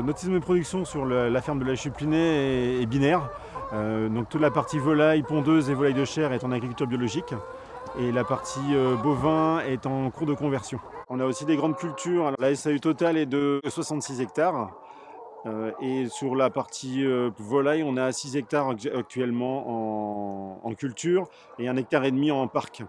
Notre système de production sur la ferme de la Chuplinay est binaire. Donc toute la partie volaille, pondeuse et volaille de chair est en agriculture biologique. Et la partie bovin est en cours de conversion. On a aussi des grandes cultures. Alors, la SAU totale est de 66 hectares. Et sur la partie volaille, on a 6 hectares actuellement en culture et 1,5 hectare en parc.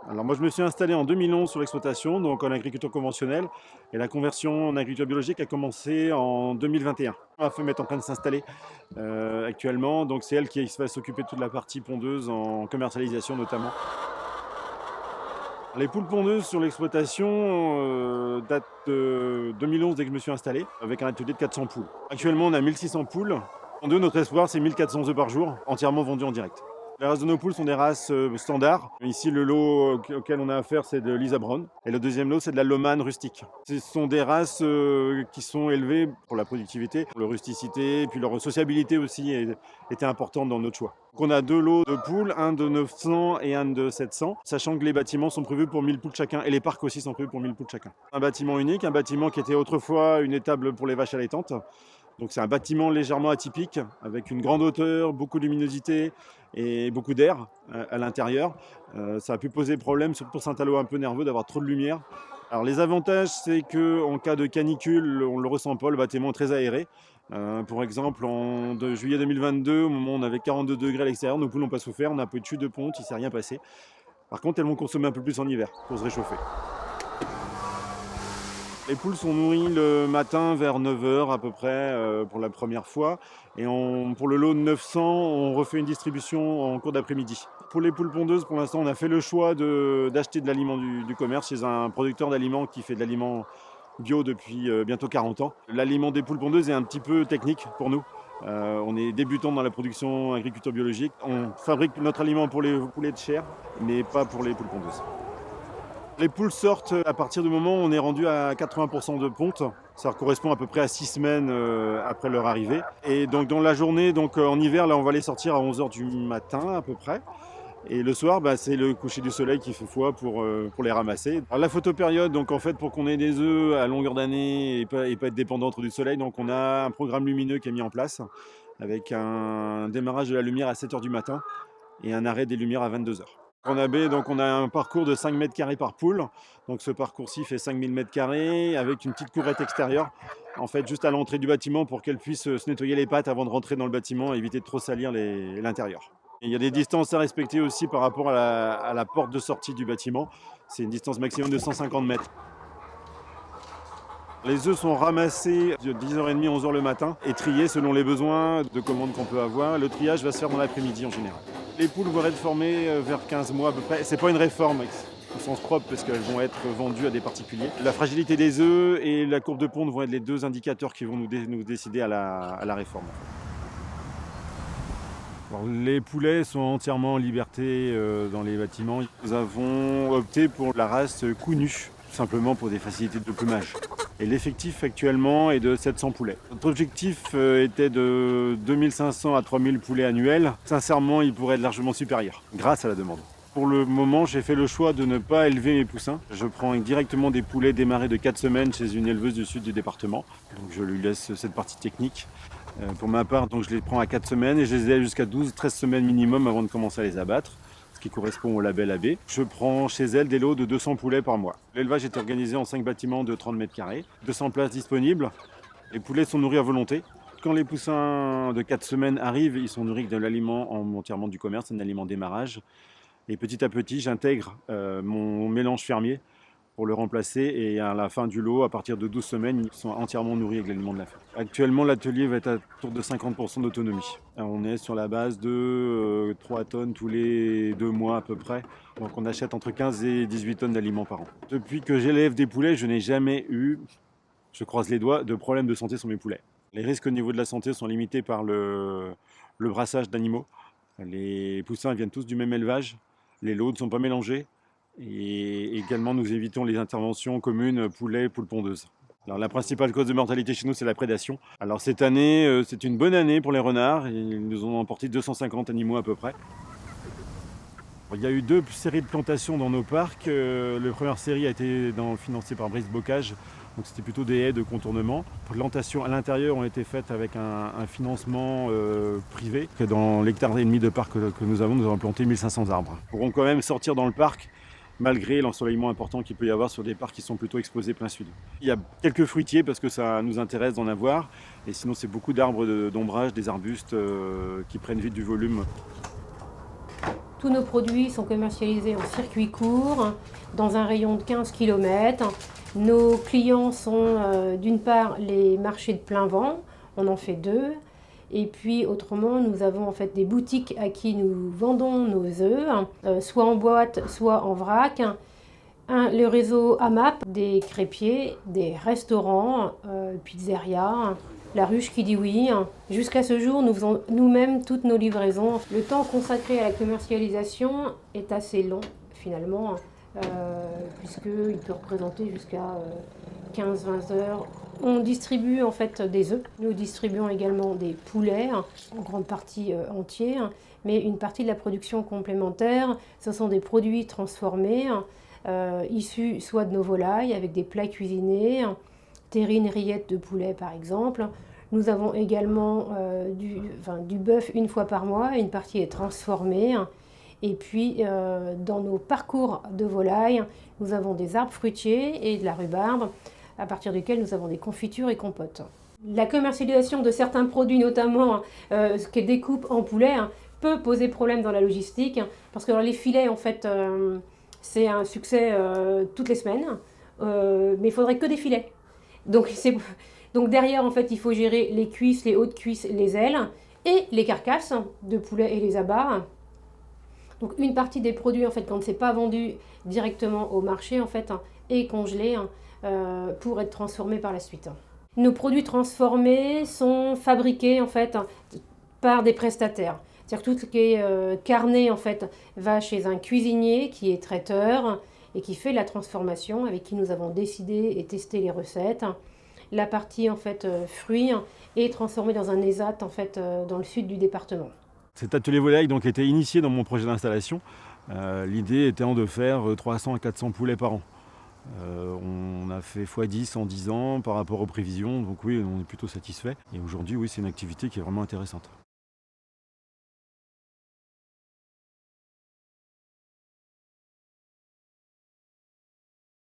Alors moi je me suis installé en 2011 sur l'exploitation, donc en agriculture conventionnelle, et la conversion en agriculture biologique a commencé en 2021. La femme est en train de s'installer actuellement, donc c'est elle qui va s'occuper de toute la partie pondeuse en commercialisation notamment. Les poules pondeuses sur l'exploitation datent de 2011 dès que je me suis installé, avec un atelier de 400 poules. Actuellement on a 1600 poules. En deux, notre espoir c'est 1400 œufs par jour, entièrement vendus en direct. Les races de nos poules sont des races standards. Ici, le lot auquel on a affaire, c'est de l'Isa Brown. Et le deuxième lot, c'est de la Lomane rustique. Ce sont des races qui sont élevées pour la productivité, pour leur rusticité, et puis leur sociabilité aussi était importante dans notre choix. Donc on a 2 lots de poules, un de 900 et un de 700, sachant que les bâtiments sont prévus pour 1000 poules chacun, et les parcs aussi sont prévus pour 1000 poules chacun. Un bâtiment unique, un bâtiment qui était autrefois une étable pour les vaches allaitantes. Donc c'est un bâtiment légèrement atypique, avec une grande hauteur, beaucoup de luminosité et beaucoup d'air à l'intérieur. Ça a pu poser problème, surtout pour Saint-Alo un peu nerveux, d'avoir trop de lumière. Alors les avantages, c'est qu'en cas de canicule, on ne le ressent pas, le bâtiment est très aéré. Pour exemple, de juillet 2022, au moment où on avait 42 degrés à l'extérieur, nos poules n'ont pas souffert, on a un peu de chute de ponte, il ne s'est rien passé. Par contre, elles vont consommer un peu plus en hiver pour se réchauffer. Les poules sont nourries le matin vers 9 h à peu près pour la première fois. Et pour le lot de 900, on refait une distribution en cours d'après-midi. Pour les poules pondeuses, pour l'instant, on a fait le choix d'acheter de l'aliment du commerce chez un producteur d'aliments qui fait de l'aliment bio depuis bientôt 40 ans. L'aliment des poules pondeuses est un petit peu technique pour nous. On est débutant dans la production agriculture biologique. On fabrique notre aliment pour les poulets de chair, mais pas pour les poules pondeuses. Les poules sortent à partir du moment où on est rendu à 80% de ponte. Ça correspond à peu près à 6 semaines après leur arrivée. Et donc dans la journée, en hiver, là, on va les sortir à 11 h du matin à peu près. Et le soir, c'est le coucher du soleil qui fait foi pour les ramasser. Alors, la photopériode, donc en fait, pour qu'on ait des œufs à longueur d'année et pas être dépendant trop du soleil, donc on a un programme lumineux qui est mis en place avec un démarrage de la lumière à 7 h du matin et un arrêt des lumières à 22 h. En AB, donc on a un parcours de 5 mètres carrés par poule. Donc ce parcours-ci fait 5000 mètres carrés avec une petite courette extérieure, en fait juste à l'entrée du bâtiment pour qu'elle puisse se nettoyer les pattes avant de rentrer dans le bâtiment et éviter de trop salir l'intérieur. Il y a des distances à respecter aussi par rapport à la porte de sortie du bâtiment. C'est une distance maximum de 150 mètres. Les œufs sont ramassés de 10h30 à 11 h le matin et triés selon les besoins de commandes qu'on peut avoir. Le triage va se faire dans l'après-midi en général. Les poules vont être formées vers 15 mois à peu près. C'est pas une réforme au sens propre parce qu'elles vont être vendues à des particuliers. La fragilité des œufs et la courbe de ponte vont être les 2 indicateurs qui vont nous décider à la réforme. Alors, les poulets sont entièrement en liberté dans les bâtiments. Nous avons opté pour la race Cou-Nu, tout simplement pour des facilités de plumage. Et l'effectif actuellement est de 700 poulets. Notre objectif était de 2500 à 3000 poulets annuels. Sincèrement, il pourrait être largement supérieur, grâce à la demande. Pour le moment, j'ai fait le choix de ne pas élever mes poussins. Je prends directement des poulets démarrés de 4 semaines chez une éleveuse du sud du département. Donc je lui laisse cette partie technique. Pour ma part, donc, je les prends à 4 semaines et je les élève jusqu'à 12-13 semaines minimum avant de commencer à les abattre, ce qui correspond au label AB. Je prends chez elle des lots de 200 poulets par mois. L'élevage est organisé en 5 bâtiments de 30 mètres carrés, 200 places disponibles. Les poulets sont nourris à volonté. Quand les poussins de 4 semaines arrivent, ils sont nourris de l'aliment entièrement du commerce, un aliment démarrage. Et petit à petit, j'intègre mon mélange fermier pour le remplacer, et à la fin du lot, à partir de 12 semaines, ils sont entièrement nourris avec l'aliment de la ferme. Actuellement, l'atelier va être à autour de 50% d'autonomie. On est sur la base de 3 tonnes tous les 2 mois à peu près. Donc on achète entre 15 et 18 tonnes d'aliments par an. Depuis que j'élève des poulets, je n'ai jamais eu, je croise les doigts, de problème de santé sur mes poulets. Les risques au niveau de la santé sont limités par le brassage d'animaux. Les poussins viennent tous du même élevage. Les lots ne sont pas mélangés. Et également, nous évitons les interventions communes poulet, poules pondeuses. Alors, la principale cause de mortalité chez nous, c'est la prédation. Alors cette année, c'est une bonne année pour les renards. Ils nous ont emporté 250 animaux à peu près. Il y a eu 2 séries de plantations dans nos parcs. La première série a été financée par Brice Bocage Donc c'était plutôt des haies de contournement. Les plantations à l'intérieur ont été faites avec un financement privé. Dans l'hectare et demi de parc que nous avons planté 1500 arbres. Ils pourront quand même sortir dans le parc malgré l'ensoleillement important qu'il peut y avoir sur des parcs qui sont plutôt exposés plein sud. Il y a quelques fruitiers parce que ça nous intéresse d'en avoir, et sinon c'est beaucoup d'arbres d'ombrage, des arbustes qui prennent vite du volume. Tous nos produits sont commercialisés en circuit court, dans un rayon de 15 km. Nos clients sont d'une part les marchés de plein vent, on en fait 2. Et puis autrement, nous avons en fait des boutiques à qui nous vendons nos œufs, soit en boîte, soit en vrac. Le réseau AMAP, des crêpiers, des restaurants, pizzerias, la ruche qui dit oui. Jusqu'à ce jour, nous faisons nous-mêmes toutes nos livraisons. Le temps consacré à la commercialisation est assez long finalement, puisqu'il peut représenter jusqu'à 15-20 heures. On distribue en fait des œufs. Nous distribuons également des poulets, en grande partie entiers, mais une partie de la production complémentaire, ce sont des produits transformés, issus soit de nos volailles avec des plats cuisinés, terrines, rillettes de poulet par exemple. Nous avons également du bœuf une fois par mois, une partie est transformée. Et puis dans nos parcours de volailles, nous avons des arbres fruitiers et de la rhubarbe, à partir duquel nous avons des confitures et compotes. La commercialisation de certains produits, notamment ce qui est découpe en poulet, peut poser problème dans la logistique, parce que alors, les filets, en fait, c'est un succès toutes les semaines, mais il faudrait que des filets. Donc derrière, en fait, il faut gérer les cuisses, les hautes cuisses, les ailes, et les carcasses de poulet et les abats. Donc une partie des produits, en fait, quand c'est pas vendu directement au marché, en fait, est congelé pour être transformé par la suite. Nos produits transformés sont fabriqués en fait par des prestataires. C'est-à-dire que tout ce qui est carné en fait va chez un cuisinier qui est traiteur et qui fait la transformation, avec qui nous avons décidé et testé les recettes. La partie en fait fruits est transformée dans un ESAT en fait dans le sud du département. Cet atelier volaille donc était initié dans mon projet d'installation. L'idée étant de faire 300 à 400 poulets par an. On a fait x10 en 10 ans par rapport aux prévisions, donc oui, on est plutôt satisfait. Et aujourd'hui, oui, c'est une activité qui est vraiment intéressante.